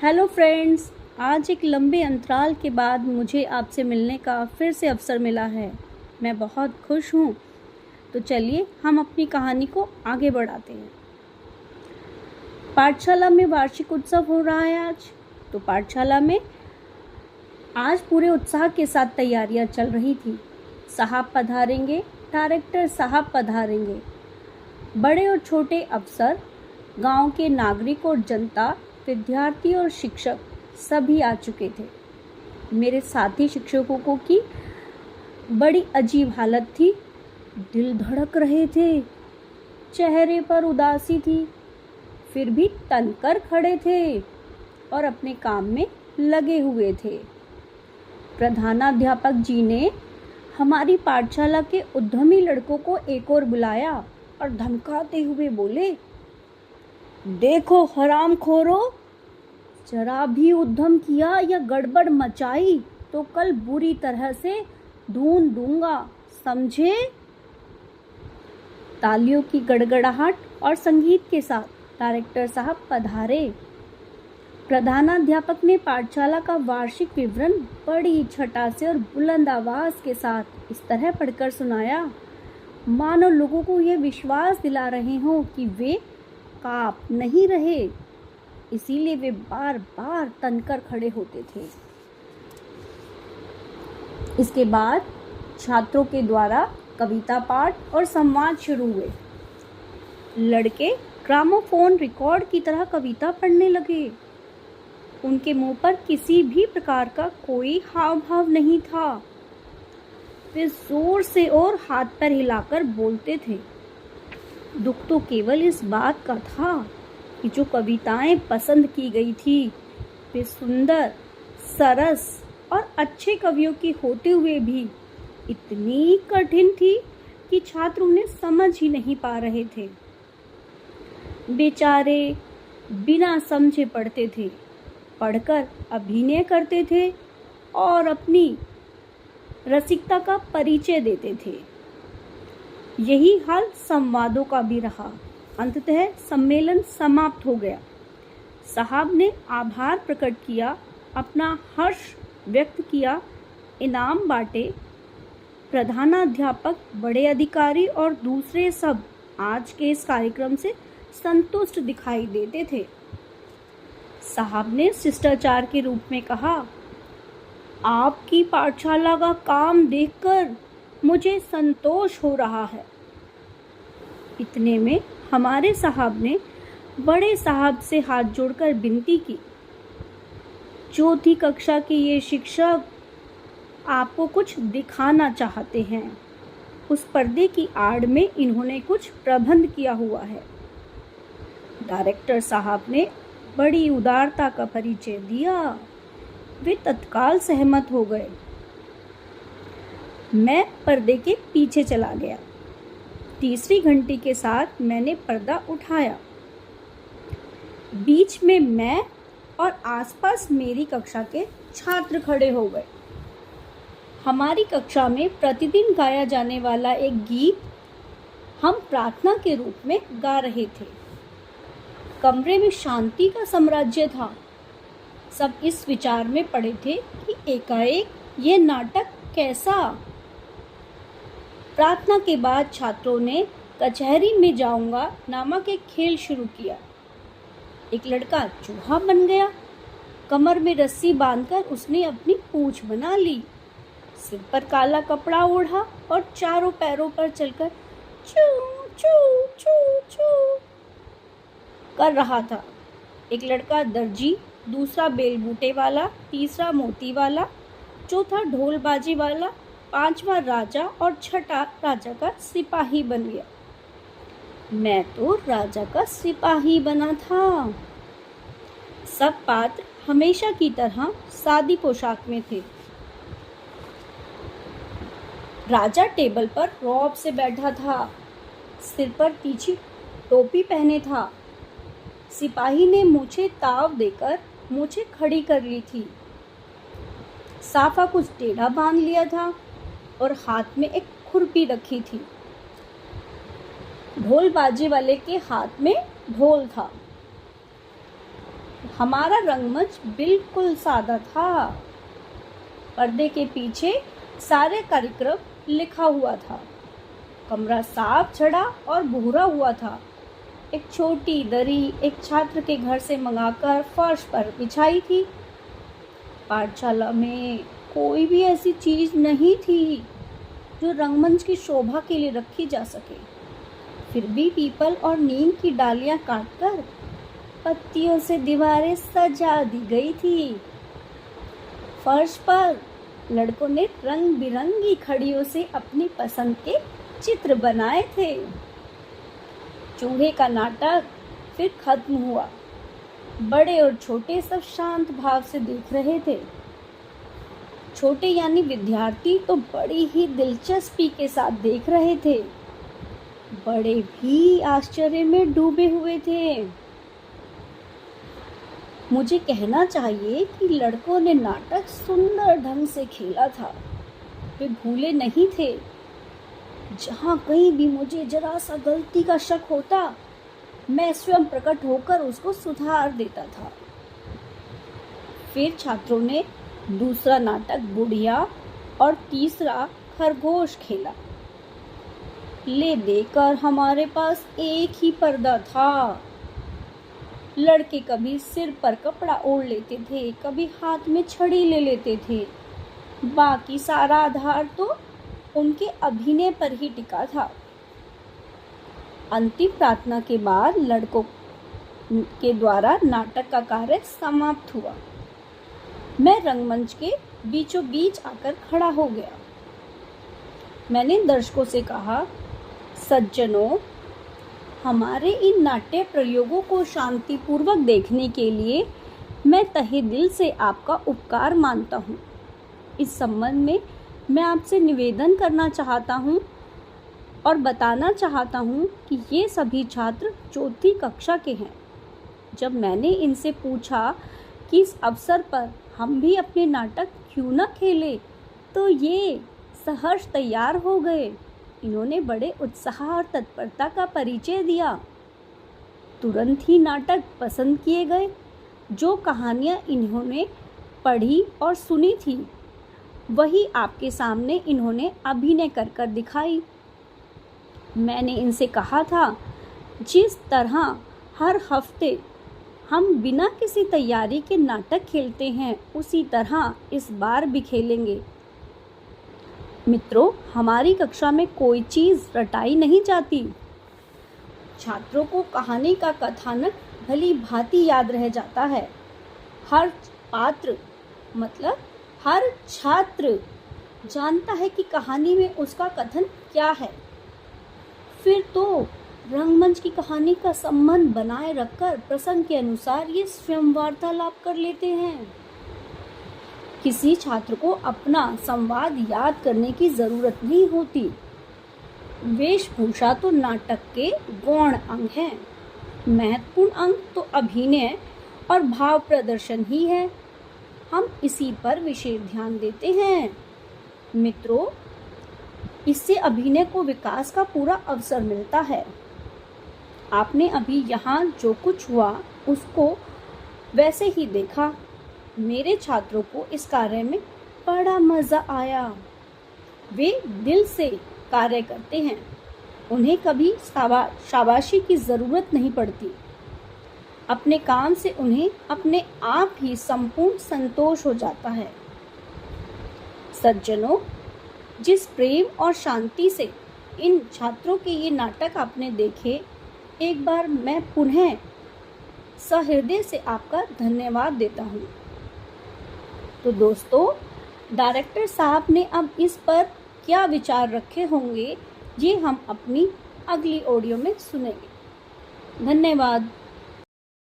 Hello friends, आज एक लंबे अंतराल के बाद मुझे आपसे मिलने का फिर से अवसर मिला है। मैं बहुत खुश हूँ। तो चलिए हम अपनी कहानी को आगे बढ़ाते हैं। पाठशाला में वार्षिक उत्सव हो रहा है आज। तो पाठशाला में आज पूरे उत्साह के साथ तैयारियां चल रही थी। साहब पधारेंगे, डायरेक्टर साहब पधारेंगे। बड़े और छोटे अफसर, गांव के नागरिक और जनता, विद्यार्थी और शिक्षक सभी आ चुके थे। मेरे साथी शिक्षकों की बड़ी अजीब हालत थी। दिल धड़क रहे थे, चेहरे पर उदासी थी, फिर भी तनकर खड़े थे और अपने काम में लगे हुए थे। प्रधानाध्यापक जी ने हमारी पाठशाला के उद्यमी लड़कों को एक और बुलाया और धमकाते हुए बोले, देखो हरामखोरो, जरा भी उद्यम किया या गड़बड़ मचाई तो कल बुरी तरह से ढूंढ दूंगा, समझे। तालियों की गड़गड़ाहट और संगीत के साथ डायरेक्टर साहब पधारे। प्रधानाध्यापक ने पाठशाला का वार्षिक विवरण बड़ी छटा से और बुलंद आवाज के साथ इस तरह पढ़कर सुनाया, मानो लोगों को यह विश्वास दिला रहे हों कि वे कांप नहीं रहे, इसीलिए वे बार बार तनकर खड़े होते थे। इसके बाद छात्रों के द्वारा कविता पाठ और संवाद शुरू हुए। लड़के ग्रामोफोन रिकॉर्ड की तरह कविता पढ़ने लगे। उनके मुंह पर किसी भी प्रकार का कोई हाव भाव नहीं था। वे जोर से और हाथ पैर हिलाकर बोलते थे। दुख तो केवल इस बात का था कि जो कविताएं पसंद की गई थी वे सुंदर, सरस और अच्छे कवियों की होते हुए भी इतनी कठिन थी कि छात्र उन्हें समझ ही नहीं पा रहे थे। बेचारे बिना समझे पढ़ते थे, पढ़कर अभिनय करते थे और अपनी रसिकता का परिचय देते थे। यही हाल संवादों का भी रहा। अंततः सम्मेलन समाप्त हो गया। साहब ने आभार प्रकट किया, अपना हर्ष व्यक्त किया, इनाम बांटे। प्रधानाध्यापक, बड़े अधिकारी और दूसरे सब आज के इस कार्यक्रम से संतुष्ट दिखाई देते थे। साहब ने शिष्टाचार के रूप में कहा, आपकी पाठशाला का काम देखकर मुझे संतोष हो रहा है। इतने में हमारे साहब ने बड़े साहब से हाथ जोड़कर विनती की, चौथी कक्षा के ये शिक्षक आपको कुछ दिखाना चाहते हैं। उस पर्दे की आड़ में इन्होंने कुछ प्रबंध किया हुआ है। डायरेक्टर साहब ने बड़ी उदारता का परिचय दिया। वे तत्काल सहमत हो गए। मैं पर्दे के पीछे चला गया। तीसरी घंटी के साथ मैंने पर्दा उठाया। बीच में मैं और आसपास मेरी कक्षा के छात्र खड़े हो गए। हमारी कक्षा में प्रतिदिन गाया जाने वाला एक गीत हम प्रार्थना के रूप में गा रहे थे। कमरे में शांति का साम्राज्य था। सब इस विचार में पड़े थे कि एकाएक ये नाटक कैसा। प्रार्थना के बाद छात्रों ने कचहरी में जाऊंगा नामक एक खेल शुरू किया। एक लड़का चूहा बन गया। कमर में रस्सी बांधकर उसने अपनी पूंछ बना ली, सिर पर काला कपड़ा ओढ़ा और चारों पैरों पर चलकर चू चू चू चू कर रहा था। एक लड़का दर्जी, दूसरा बेलबूटे वाला, तीसरा मोती वाला, चौथा ढोलबाजी वाला, पांचवा राजा और छठा राजा का सिपाही बन गया। मैं तो राजा का सिपाही बना था। सब पात्र हमेशा की तरह सादी पोशाक में थे। राजा टेबल पर रौब से बैठा था, सिर पर तिरछी टोपी पहने था। सिपाही ने मूछें ताव देकर मूछें खड़ी कर ली थी। साफा कुछ टेढ़ा बांध लिया था और हाथ में एक खुरपी रखी थी। ढोल बाजे वाले के हाथ में ढोल था। हमारा रंगमंच बिल्कुल सादा था। पर्दे के पीछे सारे कार्यक्रम लिखा हुआ था। कमरा साफ छड़ा और भूरा हुआ था। एक छोटी दरी एक छात्र के घर से मंगाकर फर्श पर बिछाई थी। पाठशाला में कोई भी ऐसी चीज नहीं थी जो रंगमंच की शोभा के लिए रखी जा सके। फिर भी पीपल और नीम की डालियां काटकर पत्तियों से दीवारें सजा दी गई थी। फर्श पर लड़कों ने रंग बिरंगी खड़ियों से अपनी पसंद के चित्र बनाए थे। चूहे का नाटक फिर खत्म हुआ। बड़े और छोटे सब शांत भाव से देख रहे थे। छोटे यानी विद्यार्थी तो बड़ी ही दिलचस्पी के साथ देख रहे थे। बड़े भी आश्चर्य में डूबे हुए थे। मुझे कहना चाहिए कि लड़कों ने नाटक सुंदर ढंग से खेला था। वे भूले नहीं थे। जहाँ कहीं भी मुझे जरा सा गलती का शक होता, मैं स्वयं प्रकट होकर उसको सुधार देता था। फिर छात्रों ने दूसरा नाटक बुढ़िया और तीसरा खरगोश खेला। ले देकर हमारे पास एक ही पर्दा था। लड़के कभी सिर पर कपड़ा ओढ़ लेते थे, कभी हाथ में छड़ी ले लेते थे। बाकी सारा आधार तो उनके अभिनय पर ही टिका था। अंतिम प्रार्थना के बाद लड़कों के द्वारा नाटक का कार्य समाप्त हुआ। मैं रंगमंच के बीचों बीच आकर खड़ा हो गया। मैंने दर्शकों से कहा, सज्जनों, हमारे इन नाट्य प्रयोगों को शांतिपूर्वक देखने के लिए मैं तहे दिल से आपका उपकार मानता हूँ। इस संबंध में मैं आपसे निवेदन करना चाहता हूँ और बताना चाहता हूँ कि ये सभी छात्र चौथी कक्षा के हैं। जब मैंने इनसे पूछा कि इस अवसर पर हम भी अपने नाटक क्यों न खेलें, तो ये सहर्ष तैयार हो गए। इन्होंने बड़े उत्साह और तत्परता का परिचय दिया। तुरंत ही नाटक पसंद किए गए। जो कहानियाँ इन्होंने पढ़ी और सुनी थी, वही आपके सामने इन्होंने अभिनय कर कर दिखाई। मैंने इनसे कहा था, जिस तरह हर हफ्ते हम बिना किसी तैयारी के नाटक खेलते हैं, उसी तरह इस बार भी खेलेंगे। मित्रों, हमारी कक्षा में कोई चीज़ रटाई नहीं जाती। छात्रों को कहानी का कथानक भली भांति याद रह जाता है। हर पात्र मतलब हर छात्र जानता है कि कहानी में उसका कथन क्या है। फिर तो रंगमंच की कहानी का संबंध बनाए रखकर प्रसंग के अनुसार ये स्वयं वार्तालाप कर लेते हैं। किसी छात्र को अपना संवाद याद करने की जरूरत नहीं होती। वेशभूषा तो नाटक के गौण अंग है। महत्वपूर्ण अंग तो अभिनय और भाव प्रदर्शन ही है। हम इसी पर विशेष ध्यान देते हैं। मित्रों, इससे अभिनय को विकास का पूरा अवसर मिलता है। आपने अभी यहाँ जो कुछ हुआ उसको वैसे ही देखा। मेरे छात्रों को इस कार्य में बड़ा मज़ा आया। वे दिल से कार्य करते हैं। उन्हें कभी शाबाशी की ज़रूरत नहीं पड़ती। अपने काम से उन्हें अपने आप ही संपूर्ण संतोष हो जाता है। सज्जनों, जिस प्रेम और शांति से इन छात्रों के ये नाटक आपने देखे, एक बार मैं पुनः सहृदय से आपका धन्यवाद देता हूँ। तो दोस्तों, डायरेक्टर साहब ने अब इस पर क्या विचार रखे होंगे, ये हम अपनी अगली ऑडियो में सुनेंगे। धन्यवाद।